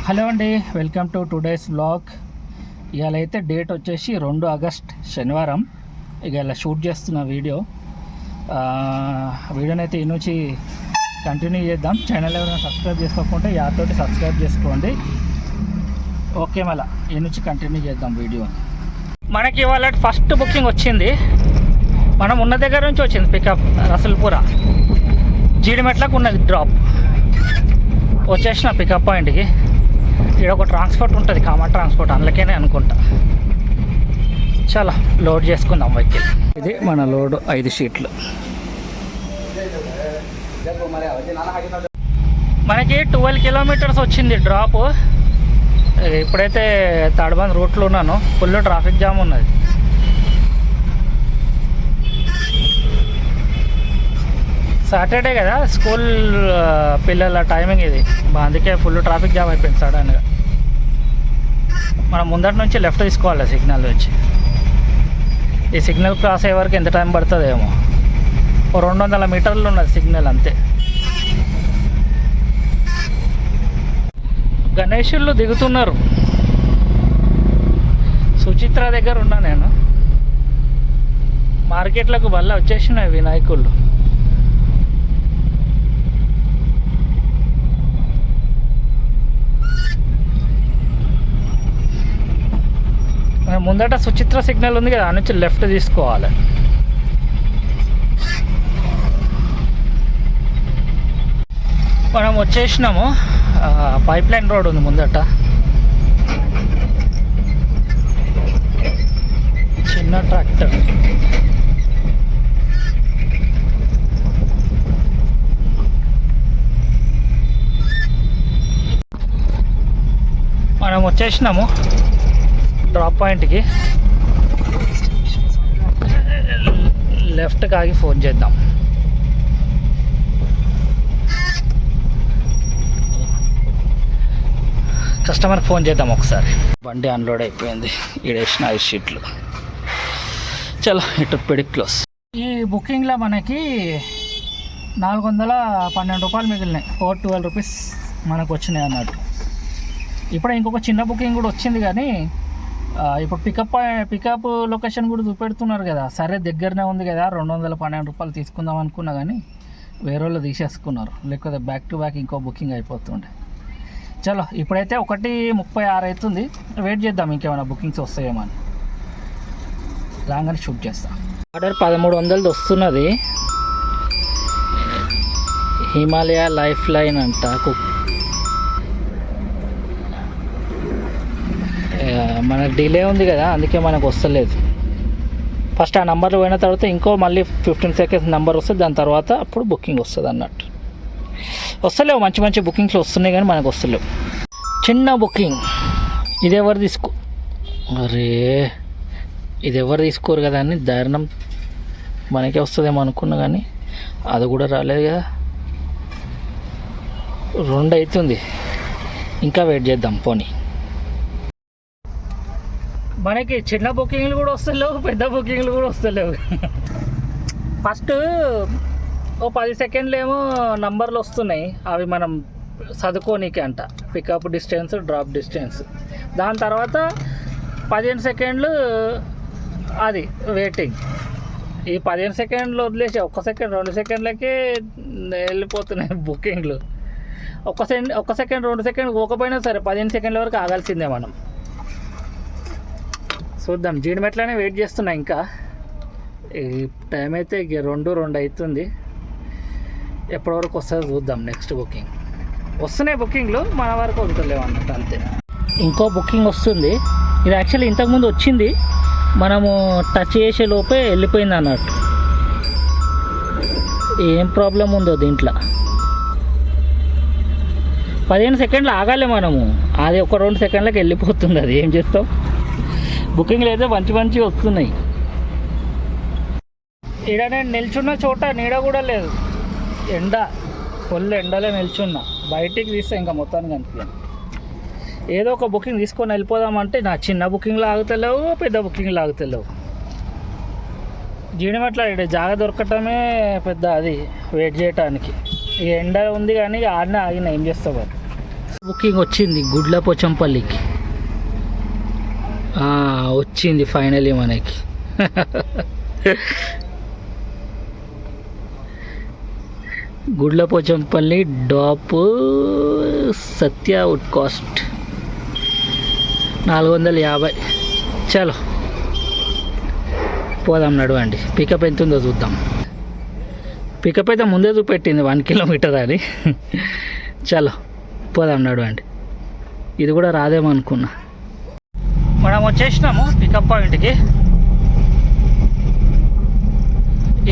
Hello అండి, welcome to today's vlog. ఇవాళ అయితే డేట్ వచ్చేసి 2 ఆగస్ట్ శనివారం. ఇక ఇలా షూట్ చేస్తున్న వీడియోని అయితే ఈ నుంచి కంటిన్యూ చేద్దాం. ఛానల్ ఎవరైనా సబ్స్క్రైబ్ చేసుకోకుంటే యాతోటి సబ్స్క్రైబ్ చేసుకోండి. ఓకే, మళ్ళీ ఈ నుంచి కంటిన్యూ చేద్దాం వీడియో. మనకి ఇవాళ ఫస్ట్ బుకింగ్ వచ్చింది. మనం ఉన్న దగ్గర నుంచి వచ్చింది పికప్. రసల్పుర జీడిమెట్లకు ఉన్నది డ్రాప్. వచ్చేసిన పికప్ పాయింట్కి. ఇక్కడ ఒక ట్రాన్స్పోర్ట్ ఉంటుంది, కామన్ ట్రాన్స్పోర్ట్, అందులోకేనే అనుకుంటా. చాలా లోడ్ చేసుకుందాం వెహికల్. ఇది మన లోడ్ 5 షీట్లు. మనకి 12 కిలోమీటర్స్ వచ్చింది డ్రాప్. ఇప్పుడైతే తాడ్బంద్ రూట్లో ఉన్నాను. ఫుల్ ట్రాఫిక్ జామ్ ఉన్నది. సాటర్డే కదా, స్కూల్ పిల్లల టైమింగ్ ఇది, అందుకే ఫుల్ ట్రాఫిక్ జామ్ అయిపోయింది సడన్గా. మనం ముందటి నుంచి లెఫ్ట్ తీసుకోవాలి సిగ్నల్ నుంచి. ఈ సిగ్నల్ క్రాస్ అయ్యే వరకు ఎంత టైం పడుతుందేమో. 200 మీటర్లు ఉన్నది సిగ్నల్, అంతే. గణేషులు దిగుతున్నారు. సుచిత్ర దగ్గర ఉన్నా నేను. మార్కెట్లకు వల్ల వచ్చేసినాయి వినాయకుళ్ళు. ముందట సుచిత్ర సిగ్నల్ ఉంది కదా, ఆ నుంచి లెఫ్ట్ తీసుకోవాలి. మనం వచ్చేసినాము. పైప్ లైన్ రోడ్ ఉంది ముందట. చిన్న ట్రాక్టర్. మనం వచ్చేసినాము డ్రాప్ పాయింట్కి. లెఫ్ట్కి ఆగి ఫోన్ చేద్దాం. కస్టమర్కి ఫోన్ చేద్దాం ఒకసారి. బండి అన్లోడ్ అయిపోయింది. ఈడేసిన 5 షీట్లు. చలో, ఇటు పెడిక్ క్లోజ్. ఈ బుకింగ్లో మనకి 412 రూపాయలు మిగిలినాయి. 412 రూపీస్ మనకు వచ్చినాయి అన్నట్టు. ఇప్పుడే ఇంకొక చిన్న బుకింగ్ కూడా వచ్చింది, కానీ ఇప్పుడు పికప్ లొకేషన్ కూడా చూపెడుతున్నారు కదా. సరే, దగ్గరనే ఉంది కదా, 212 రూపాయలు తీసుకుందాం అనుకున్నా, కానీ వేరే వాళ్ళు తీసేసుకున్నారు. లేకపోతే బ్యాక్ టు బ్యాక్ ఇంకో బుకింగ్ అయిపోతుండే. చలో, ఇప్పుడైతే 1:36 అవుతుంది. వెయిట్ చేద్దాం ఇంకేమైనా బుకింగ్స్ వస్తాయేమో అని. రాగానే షూట్ చేస్తాం. ఆర్డర్ 1300 వస్తున్నది. హిమాలయ లైఫ్ లైన్ అంట. మన డిలే ఉంది కదా, అందుకే మనకు వస్తలేదు. ఫస్ట్ ఆ నెంబర్లు పోయిన తర్వాత ఇంకో మళ్ళీ 15 సెకండ్స్ నెంబర్ వస్తుంది. దాని తర్వాత అప్పుడు బుకింగ్ వస్తుంది అన్నట్టు. వస్తలేవు, మంచి మంచి బుకింగ్స్ వస్తున్నాయి, కానీ మనకు వస్తలేవు. చిన్న బుకింగ్. ఇది ఎవరు ఇది ఎవరు తీసుకోరు కదా అని దారుణం. మనకే వస్తుందేమో అనుకున్నా, కానీ అది కూడా రాలేదు కదా. 2 అవుతుంది. ఇంకా వెయిట్ చేద్దాం పోనీ. మనకి చిన్న బుకింగ్లు కూడా వస్తలేవు, పెద్ద బుకింగ్లు కూడా వస్తలేవు. ఫస్ట్ 10 సెకండ్లు ఏమో నంబర్లు వస్తున్నాయి. అవి మనం చదువుకోనీకి అంట. Pickup distance, drop distance. దాని తర్వాత 15 సెకండ్లు అది వెయిటింగ్. ఈ 15 సెకండ్లు వదిలేసి 1 సెకండ్ 2 సెకండ్లకే వెళ్ళిపోతున్నాయి బుకింగ్లు. 1 సెకండ్ 2 సెకండ్ పోకపోయినా సరే 15 సెకండ్ల వరకు ఆగాల్సిందే మనం. చూద్దాం. జీడిమెట్లనే వెయిట్ చేస్తున్నా. ఇంకా ఈ టైం అయితే 2 అవుతుంది. ఎప్పటి వరకు వస్తుందో చూద్దాం. నెక్స్ట్ బుకింగ్ వస్తున్నాయి. బుకింగ్లు మన వరకు వదులుతలేవు అన్నట్టు, అంతే. ఇంకో బుకింగ్ వస్తుంది. ఇది యాక్చువల్లీ ఇంతకుముందు వచ్చింది, మనము టచ్ చేసే లోపే వెళ్ళిపోయింది అన్నట్టు. ఏం ప్రాబ్లం ఉందో దీంట్లో. 15 సెకండ్లు ఆగాలి మనము. అది 1-2 సెకండ్లకి వెళ్ళిపోతుంది. అది ఏం చేస్తాం. బుకింగ్లు అయితే మంచి వస్తున్నాయి. ఇక్కడ నేను నిల్చున్న చోట నీడ కూడా లేదు. ఎండ, ఫుల్ ఎండలో నిల్చున్నా. బయటికి తీస్తే ఇంకా మొత్తానికి అనిపించాను. ఏదో ఒక బుకింగ్ తీసుకొని వెళ్ళిపోదామంటే నా చిన్న బుకింగ్లు ఆగుతలేవు, పెద్ద బుకింగ్లు ఆగుతలేవు. జీడిమెట్ల ఇక్కడ జాగ దొరకటమే పెద్ద అది వెయిట్ చేయటానికి. ఈ ఎండ ఉంది కానీ ఆడనే ఆగిన, ఏం చేస్తావు. బుకింగ్ వచ్చింది గుడ్లపోచంపల్లికి. వచ్చింది ఫైనలీ మనకి. గుడ్లపోచంపల్లి డాప్ సత్య వుడ్ కాస్ట్ 450. చలో పోదాం, నడవండి. పికప్ ఎంత ఉందో చూద్దాం. పికప్ అయితే ముందే చూపెట్టింది 1 కిలోమీటర్ అని. చలో పోదాం, నడవండి. ఇది కూడా రాదేమనుకున్నా. మనం వచ్చేసినాము పికప్ పాయింట్కి.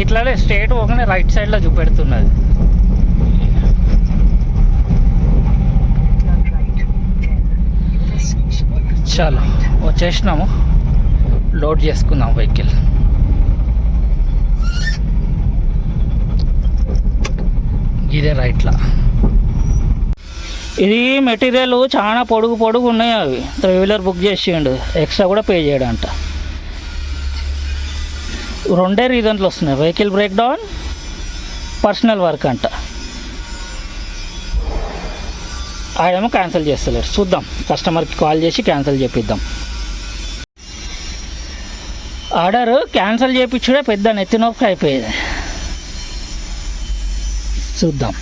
ఇట్లానే స్ట్రేట్ పోగానే రైట్ సైడ్లో చూపెడుతున్నది. చలో వచ్చేసినాము, లోడ్ చేసుకుందాం వెహికల్. ఇదే రైట్లా. ఇది మెటీరియల్ చాలా పొడుగు ఉన్నాయి. అవి 3 వీలర్ బుక్ చేసిండు, ఎక్స్ట్రా కూడా పే చేయడంట. 2 రీజన్లు వస్తున్నాయి, vehicle break down, personal work అంట. ఆడేమో క్యాన్సిల్ చేస్తలేరు. చూద్దాం, కస్టమర్కి కాల్ చేసి క్యాన్సిల్ చేపిద్దాం. ఆర్డర్ క్యాన్సిల్ చేయించుడే పెద్ద నెత్తినొప్పి అయిపోయేది. చూద్దాం.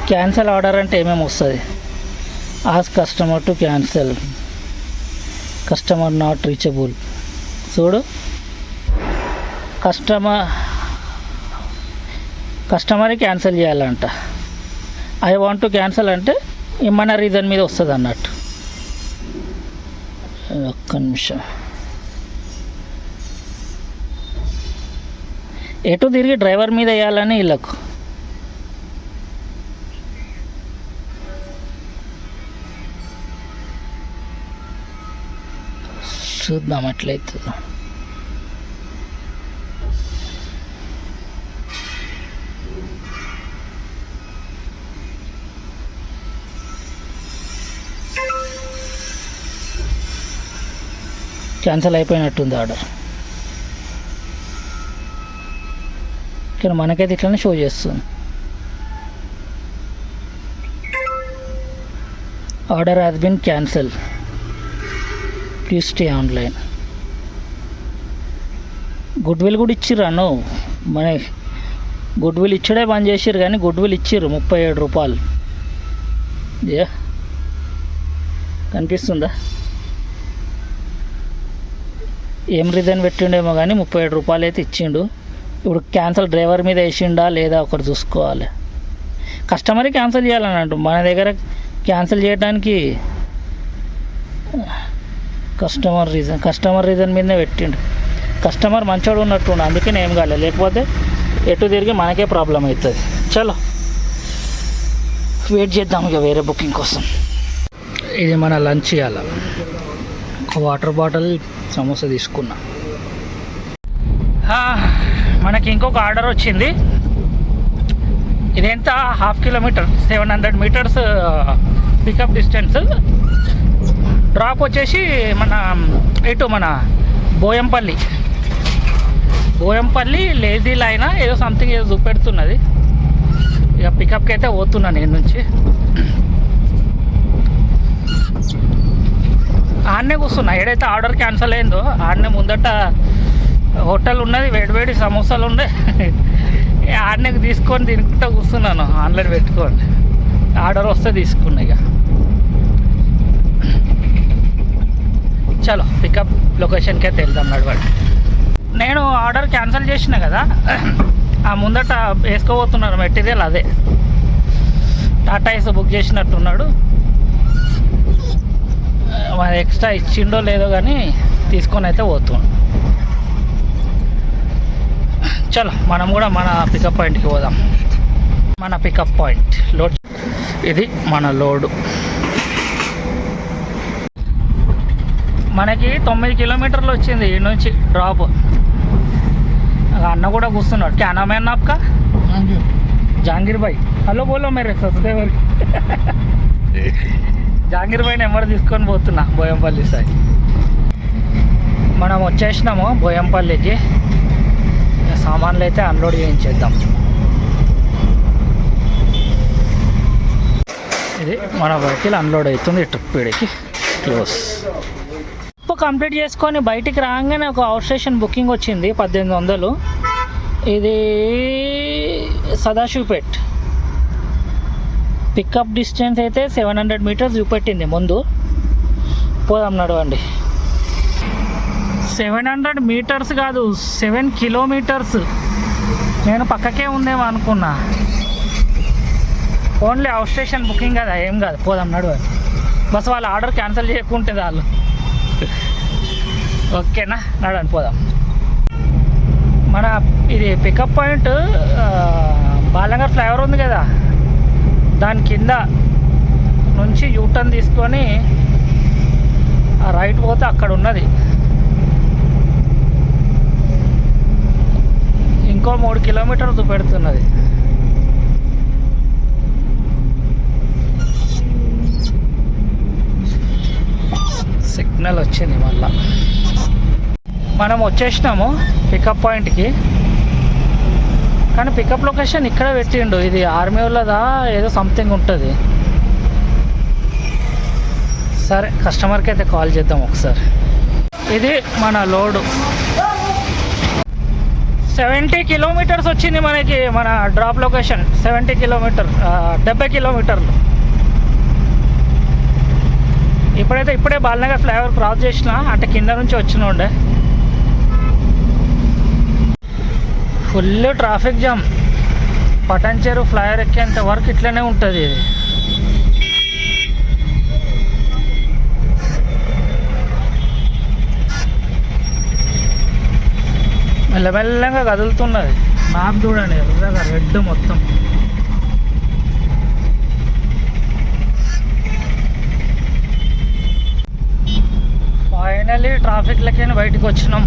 క్యాన్సిల్ ఆర్డర్ అంటే ఏమేమి వస్తుంది? Ask customer to cancel, customer not reachable. చూడు, కస్టమర్ క్యాన్సిల్ చేయాలంట. ఐ వాంట్ టు క్యాన్సిల్ అంటే ఏమన్నా రీజన్ మీద వస్తుంది అన్నట్టు. ఒక్క నిమిషం. ఎటు తిరిగి డ్రైవర్ మీద వేయాలని వీళ్ళకు. చూద్దాం ఎట్లయితుందో. క్యాన్సిల్ అయిపోయినట్టుంది ఆర్డర్. కానీ మనకైతే ఇట్లనే షో చేస్తుంది. Order has been cancel, please stay online. Goodwill కూడా ఇచ్చిర్రు అను. మన గుడ్ విల్ ఇచ్చుడే బంద్ చేసిర్రు, కానీ గుడ్ విల్ ఇచ్చిర్రు 37 రూపాయలు. కనిపిస్తుందా? ఏం రీజన్ పెట్టిండేమో కానీ 37 రూపాయలు అయితే ఇచ్చిండు. ఇప్పుడు క్యాన్సిల్ డ్రైవర్ మీద వేసిండా లేదా ఒకటి చూసుకోవాలి. కస్టమర్కి క్యాన్సిల్ చేయాలని అంటు, మన దగ్గర క్యాన్సిల్ చేయడానికి కస్టమర్ రీజన్ మీదనే పెట్టిండు. కస్టమర్ మంచోడు ఉన్నట్టుండు, అందుకని ఏం కాలేదు. లేకపోతే ఎటు తిరిగి మనకే ప్రాబ్లం అవుతుంది. చలో వెయిట్ చేద్దాం ఇక వేరే బుకింగ్ కోసం. ఇది మన లంచ్ ఇవ్వాలి. ఒక వాటర్ బాటిల్, సమోసా తీసుకున్నా. మనకి ఇంకొక ఆర్డర్ వచ్చింది. ఇదెంత 1/2 కిలోమీటర్, 700 మీటర్స్ పికప్ డిస్టెన్స్. డ్రాప్ వచ్చేసి మన బోయంపల్లి లేజీ లైన్ ఏదో సంథింగ్ ఏదో చూపెడుతున్నది. ఇక పికప్కి అయితే పోతున్నా నేను నుంచి. ఆడనే కూర్చున్నా, ఏడైతే ఆర్డర్ క్యాన్సిల్ అయిందో ఆడనే ముందట హోటల్ ఉన్నది, వేడివేడి సమోసాలు ఉండే. ఆడనే తీసుకొని తినుకుంటా కూర్చున్నాను, ఆన్లైన్ పెట్టుకోండి. ఆర్డర్ వస్తే తీసుకున్నా. ఇక చలో పికప్ లొకేషన్కి అయితే వెళ్దాం, నడవండి. నేను ఆర్డర్ క్యాన్సిల్ చేసిన కదా, ఆ ముందట వేసుకోబోతున్నారు మెటీరియల్. అదే టాటా ఏస్ బుక్ చేసినట్టున్నాడు. మరి ఎక్స్ట్రా ఇచ్చిండో లేదో కానీ తీసుకొని అయితే పోతున్నాం. చలో మనం కూడా మన పికప్ పాయింట్కి పోదాం. మన పికప్ పాయింట్ లోడ్, ఇది మన లోడు. మనకి 9 కిలోమీటర్లు వచ్చింది ఈ నుంచి డ్రాప్. అన్న కూడా కూర్చున్నాడు. క్యా నామ్ హై आपका? జహాంగీర్ భాయ్. హలో బోలో మేరే సబ్స్క్రైబర్. జహాంగీర్ భాయ్ నెంబర్ తీసుకొని పోతున్నా బోయంపల్లి సైడ్. మనం వచ్చేసినాము బోయంపల్లికి. సామాన్లు అయితే అన్లోడ్ చేయించేద్దాం. ఇది మన వెహికల్ అన్లోడ్ అవుతుంది. ట్రిప్ వీడికి క్లోజ్. ట్రిప్ కంప్లీట్ చేసుకొని బయటికి రాగానే ఒక అవుట్ స్టేషన్ బుకింగ్ వచ్చింది 1800. ఇది సదాశివపేట్. పికప్ డిస్టెన్స్ అయితే 700 మీటర్స్ చూపెట్టింది ముందు. పోదాం నడవండి. 700 మీటర్స్ కాదు, 7 కిలోమీటర్స్. నేను పక్కకే ఉందేమో అనుకున్నా. ఓన్లీ అవుట్ స్టేషన్ బుకింగ్ కదా, ఏం కాదు. పోదాం నడవండి. బస్ వాళ్ళ ఆర్డర్ క్యాన్సిల్ చేయకుంటే వాళ్ళు. ఓకేనా, నడవండి పోదాం. మన ఇది పికప్ పాయింట్ బాలనగర్ ఫ్లైఓవర్ ఉంది కదా, దాని కింద నుంచి యూటర్న్ తీసుకొని రైట్ పోతే అక్కడ ఉన్నది. ఇంకో 3 కిలోమీటర్లు చూపెడుతున్నది. సిగ్నల్ వచ్చింది మళ్ళా. మనం వచ్చేసినాము పికప్ పాయింట్కి. కానీ పికప్ లొకేషన్ ఇక్కడ పెట్టిండు. ఇది ఆర్మీ వాళ్ళదా ఏదో సంథింగ్ ఉంటుంది. సరే, కస్టమర్కి అయితే కాల్ చేద్దాం ఒకసారి. ఇది మన లోడు. 70 కిలోమీటర్స్ వచ్చింది మనకి. మన డ్రాప్ లొకేషన్ 70 కిలోమీటర్, 70 కిలోమీటర్లు. ఇప్పుడే బాలనగర్ ఫ్లైఓవర్ క్రాస్ చేసిన, అంటే కింద నుంచి వచ్చిన ఉండే. Full traffic jam. Patancheru flyover ఎక్కేంత వరకు ఇట్లనే ఉంటుంది. ఇది మెల్లమెల్లగా కదులుతున్నది. మ్యాప్ చూడండి, ఎర్రగా రెడ్ మొత్తం. ఫైనలీ ట్రాఫిక్లకి బయటకు వచ్చినాం.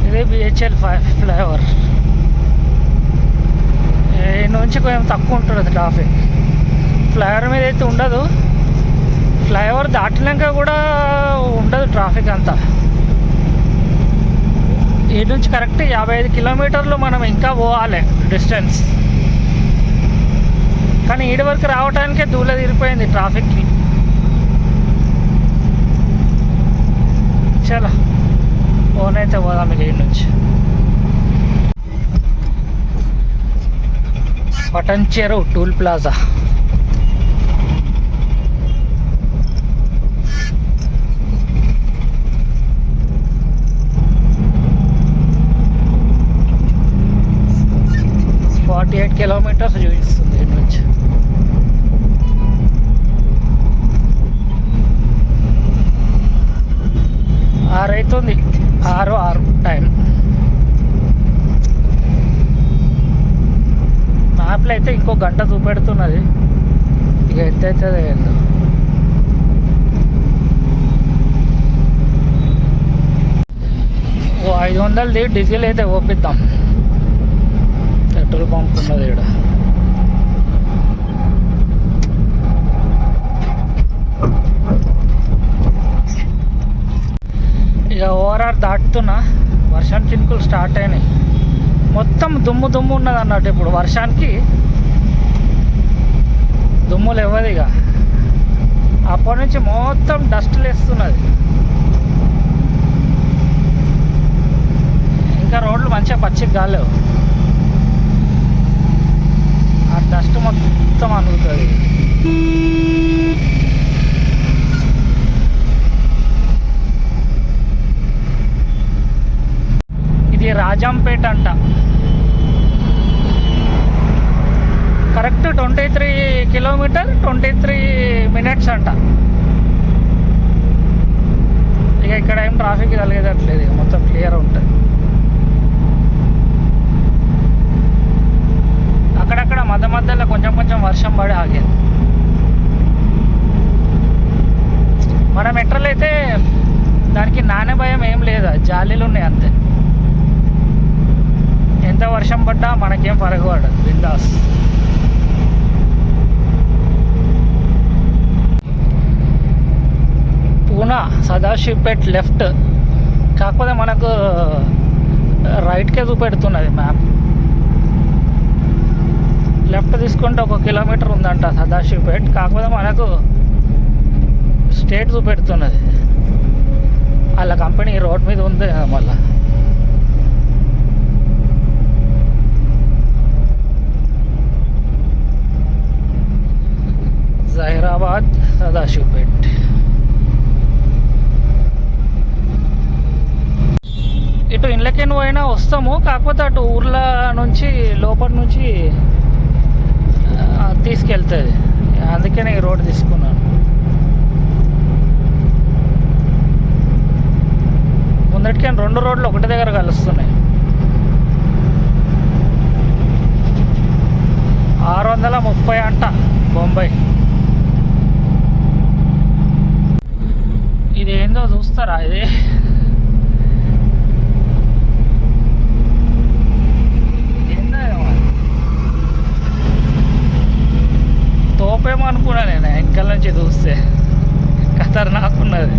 ఇదే బిహెచ్ఎల్ ఫ్లైఓవర్. ఈ నుంచి కొంచెం తక్కువ ఉంటుంది ట్రాఫిక్. ఫ్లైఓవర్ మీద అయితే ఉండదు, ఫ్లైఓవర్ దాటినాక కూడా ఉండదు ట్రాఫిక్ అంతా. ఈ నుంచి కరెక్ట్ 55 కిలోమీటర్లు మనం ఇంకా పోవాలి డిస్టెన్స్. కానీ ఈడ వరకు రావడానికే దూల తీరిపోయింది ట్రాఫిక్కి. చలో ఓనైతే పోదాం ఇక ఈ నుంచి. Patancheru tool plaza. కిలోమీటర్స్ చూపిస్తుంది ఇటు నుంచి. అవుతుంది 6 టైం. మ్యాప్లో అయితే ఇంకో గంట చూపెడుతున్నది. ఇక ఎంత అవుతుందో ఏందో. ఓ 500ది డీజిల్ అయితే ఓపిద్దాం. పెట్రోల్ పంప్ ఉన్నది ఇక్కడ. ఇక ఓఆర్ఆర్ దాటుతున్నా. వర్షం చినుకులు స్టార్ట్ అయినాయి. మొత్తం దుమ్ము ఉన్నది అన్నట్టు. ఇప్పుడు వర్షానికి దుమ్ము లేవదు. ఇక అప్పటి నుంచి మొత్తం డస్ట్ లేస్తున్నది. ఇంకా రోడ్లు మంచిగా పచ్చిగా కాలేవు. ఆ డస్ట్ మొత్తం అనుగుతుంది. ఇది రాజంపేట అంట. కరెక్ట్ 23 కిలోమీటర్ 23 మినిట్స్ అంట. ఇక ఇక్కడ ఏం ట్రాఫిక్ కలిగేటట్లేదు. ఇక మొత్తం క్లియర్ ఉంటుంది. అక్కడక్కడ మధ్యలో కొంచెం వర్షం పడి ఆగేది. మన మెట్రోలో అయితే దానికి నానే భయం ఏం లేదు. జాలీలు ఉన్నాయి అంతే. ఎంత వర్షం పడ్డా మనకేం ఫరక పడదు. బిందాస్. పూనా సదాశివపేట్ లెఫ్ట్ కాకపోతే మనకు రైట్కే చూపెడుతున్నది మ్యాప్. లెఫ్ట్ తీసుకుంటే 1 కిలోమీటర్ ఉందంట సదాశివపేట్. కాకపోతే మనకు స్టేట్ చూపెడుతున్నది. వాళ్ళ కంపెనీ రోడ్ మీద ఉంది మళ్ళా. జహీరాబాద్ సదాశివపేట్. ఇటు ఇండ్లకి పోయినా వస్తాము, కాకపోతే అటు ఊర్ల నుంచి లోపల నుంచి తీసుకెళ్తుంది. అందుకే నేను ఈ రోడ్ తీసుకున్నాను. ముందటికి 2 రోడ్లు ఒకటి దగ్గర కలుస్తున్నాయి. 630 అంట బొంబాయి. ఇది ఏందో చూస్తారా? ఇది తోపేమో అనుకున్నా నేను వెనకాల నుంచి చూస్తే. ఖతర్నాకున్నది.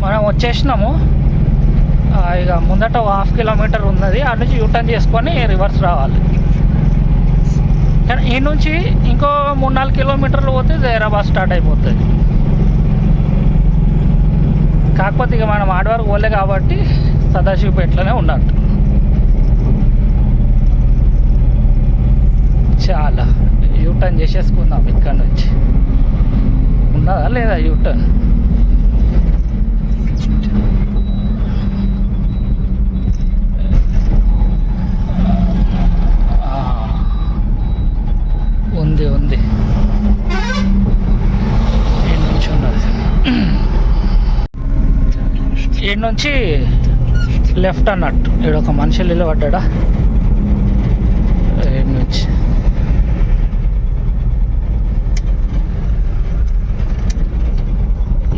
మనం వచ్చేసినాము. ఇక ముందట 1/2 కిలోమీటర్ ఉన్నది. అటు నుంచి యూటర్న్ చేసుకొని రివర్స్ రావాలి. కానీ ఈ నుంచి ఇంకో 3-4 కిలోమీటర్లు పోతే జహీరాబాద్ స్టార్ట్ అయిపోతుంది. కాకపోతే ఇక మనం ఆడ వరకు పోలే కాబట్టి సదాశివపేటలోనే ఉన్నట్టు. చాలా యూటర్న్ చేసేసుకుందాం ఇక్కడ నుంచి. ఉన్నదా లేదా యూటర్న్? ఉంది ఉంది. నుంచి ఉన్నది. ఈ నుంచి లెఫ్ట్ అన్నట్టు. ఇక్కడ ఒక మనిషి నిలబడ్డా. నుంచి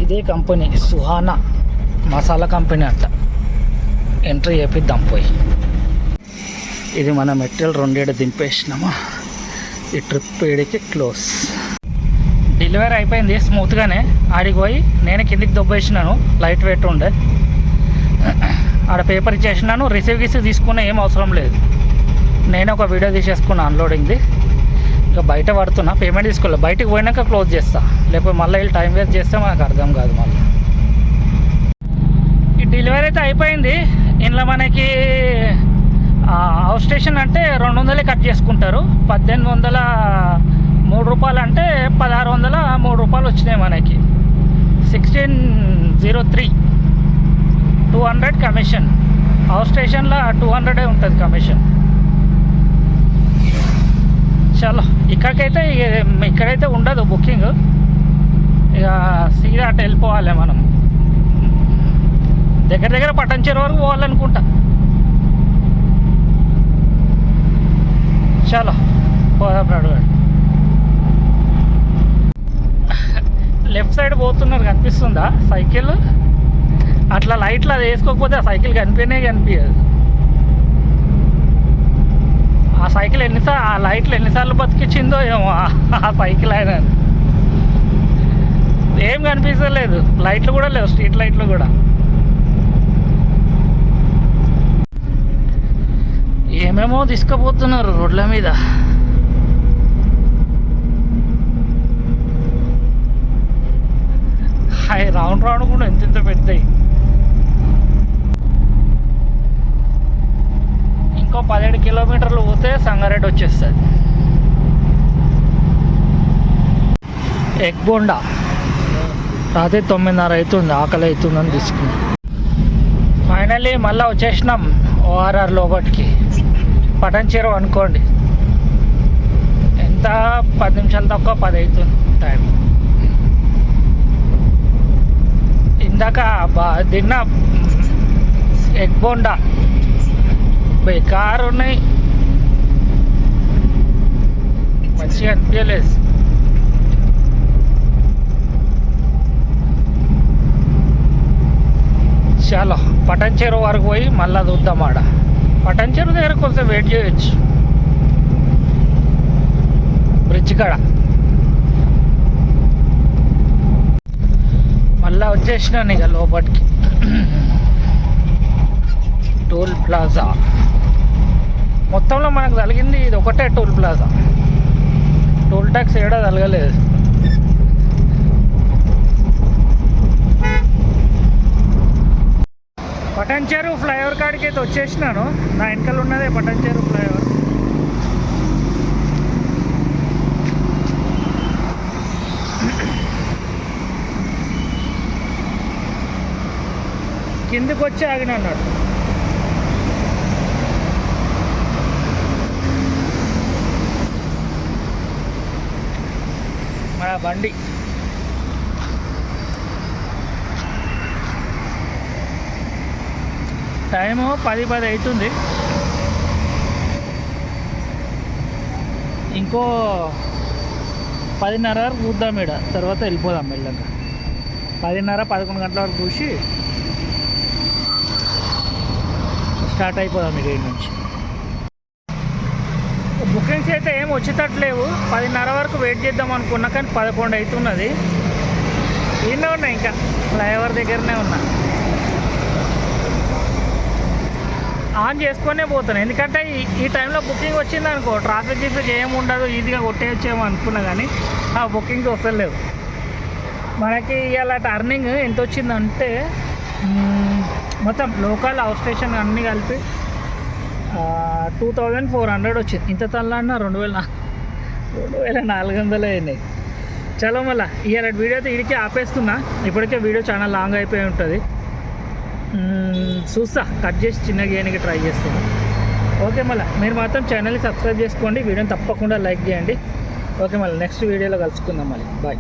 ఇదే కంపెనీ సుహానా మసాలా కంపెనీ అంట. ఎంట్రీ చేపిద్దాం పోయి. ఇది మన మెటీరియల్ 2 దింపేసినామా. ఈ ట్రిప్ ఏడికి క్లోజ్. డెలివరీ అయిపోయింది స్మూత్గానే. ఆడికి పోయి నేను కిందికి దొబ్బేసినాను. లైట్ వెయిట్ ఉండే. ఆడ పేపర్ ఇచ్చేసినాను. రిసీవ్ తీసుకునే ఏం అవసరం లేదు. నేను ఒక వీడియో తీసేసుకున్నా అన్లోడింగ్ది. ఇక బయట పడుతున్నా. పేమెంట్ తీసుకోలేదు. బయటకు పోయినాక క్లోజ్ చేస్తా. లేకపోతే మళ్ళీ వీళ్ళు టైం వేస్ట్ చేస్తే మనకు అర్థం కాదు. మళ్ళీ ఈ డెలివరీ అయితే అయిపోయింది. ఇంట్లో మనకి హౌస్ స్టేషన్ అంటే 200 కట్ చేసుకుంటారు. 1803 రూపాయలు అంటే 1603 రూపాయలు వచ్చినాయి మనకి. 1603 200 కమిషన్. హౌస్ స్టేషన్లో 200 ఉంటుంది కమిషన్. చలో ఇక్కడైతే ఉండదు బుకింగ్. ఇక సీదా అటు వెళ్ళిపోవాలి మనం. దగ్గర పట్టంచేరు వరకు పోవాలనుకుంటా. చలో పోదాం. లెఫ్ట్ సైడ్ పోతున్నారు, కనిపిస్తుందా సైకిల్? అట్లా లైట్లు అది వేసుకోకపోతే ఆ సైకిల్ కనిపించదు. ఆ సైకిల్ ఆ లైట్లు ఎన్నిసార్లు బతికించిందో ఏమో ఆ సైకిల్. ఆయన ఏం కనిపించలేదు. లైట్లు కూడా లేవు, స్ట్రీట్ లైట్లు కూడా. ఏమేమో తీసుకుపోతున్నారు రోడ్ల మీద. రౌండ్ కూడా ఎంత పెద్దవి. ఇంకో 17 కిలోమీటర్లు పోతే సంగారెడ్డి వచ్చేస్తుంది. ఎగ్ బోండా రాత్రి 9:30 అవుతుంది. ఆకలి అవుతుందని తీసుకున్నాం. ఫైనల్లీ మళ్ళీ వచ్చేసినాం ORR లోపటికి. పటంచెరు అనుకోండి. ఎంత 10 నిమిషాలు తక్కువ 10 అవుతుంది టైం. ఇందాక తిన్న ఎగ్ బోండా బేకారు ఉన్నాయి. మంచిగా అనిపించలేదు. చాలా పటంచెరు వరకు పోయి మళ్ళీ చూద్దాం. ఆడ పటంచెరు దగ్గర కొంచెం వెయిట్ చేయొచ్చు. బ్రిడ్జ్ కాడ మళ్ళీ వచ్చేసినాను ఇక లోపలికి. టోల్ ప్లాజా మొత్తంలో మనకు తగిలింది ఇది ఒకటే టోల్ ప్లాజా. టోల్ ట్యాక్స్ ఏడా తగలలేదు. పటాన్చెరు ఫ్లైఓవర్ కాడికి అయితే వచ్చేసినాను. నా వెనకాల ఉన్నదే పటాన్చెరు ఫ్లైఓవర్. కిందికి వచ్చి ఆగిన అన్నాడు. మన బండి టైము 10 అవుతుంది. ఇంకో 10:30 వరకు చూద్దాం. ఇక్కడ తర్వాత వెళ్ళిపోదాం మెల్లగా. 10:30-11 గంటల వరకు చూసి స్టార్ట్ అయిపోదాం ఇక నుంచి. బుకింగ్స్ అయితే ఏం వచ్చేటట్లేవు. 10:30 వరకు వెయిట్ చేద్దాం అనుకున్నా, కానీ 11 అవుతున్నది. ఈయనే ఉన్నా, ఇంకా ఫ్లైఓవర్ దగ్గరనే ఉన్నా. ఆన్ చేసుకునే పోతాను, ఎందుకంటే ఈ టైంలో బుకింగ్ వచ్చింది అనుకో, ట్రాఫిక్ గిఫిక్ ఏమి ఉండదు, ఈజీగా కొట్టేయచ్చేమో అనుకున్నా, కానీ ఆ బుకింగ్ వస్తలేవు. మనకి ఇలా టర్నింగ్ ఎంత వచ్చిందంటే మొత్తం లోకల్ హౌస్ స్టేషన్ అన్నీ కలిపి 2400 వచ్చింది. ఇంత తల్లాడినా 2400 అయినాయి. చలో మళ్ళీ ఇవాళ వీడియో అయితే ఇడికి ఆపేస్తున్నా. ఇప్పటికే వీడియో చాలా లాంగ్ అయిపోయి ఉంటుంది. చూస్తా, కట్ చేసి చిన్నగా చేయడానికి ట్రై చేస్తాను. ఓకే, మళ్ళీ మీరు మాత్రం ఛానల్ని సబ్స్క్రైబ్ చేసుకోండి, వీడియోని తప్పకుండా లైక్ చేయండి. ఓకే, మళ్ళీ నెక్స్ట్ వీడియోలో కలుసుకుందాం. మళ్ళీ బాయ్.